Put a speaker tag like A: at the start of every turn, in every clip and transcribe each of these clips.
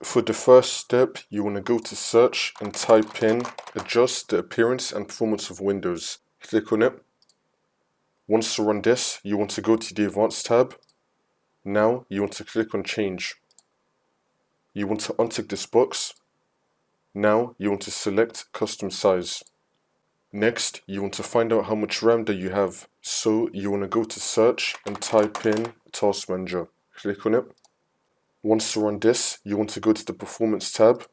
A: For the first step, you want to go to search and type in adjust the appearance and performance of Windows. Click on it. Once you run this, you want to go to the advanced tab. Now you want to click on change. You want to untick this box. Now you want to select custom size. Next, you want to find out how much RAM that you have. So you want to go to search and type in task manager. Click on it. Once you run this, you want to go to the performance tab.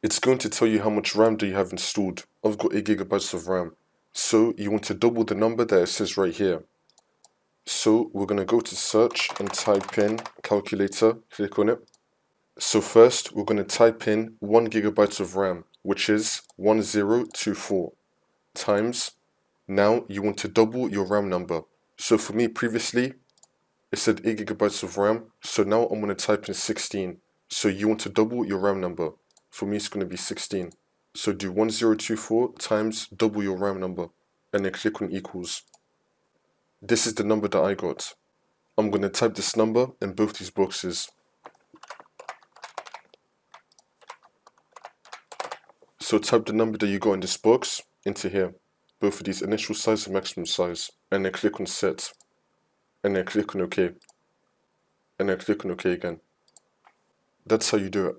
A: It's going to tell you how much RAM do you have installed. I've got 8 GB of RAM. So you want to double the number that it says right here. So we're going to go to search and type in calculator. Click on it. So first we're going to type in 1 GB of RAM, which is 1024 times. Now you want to double your RAM number. So for me previously, it said 8 GB of RAM, so now I'm going to type in 16. So you want to double your RAM number. For me it's going to be 16. So do 1024 times double your RAM number, and then click on equals. This is the number that I got. I'm going to type this number in both these boxes. So type the number that you got in this box into here, both of these, initial size and maximum size, and then click on set, and then click on OK, and then click on OK again. That's how you do it.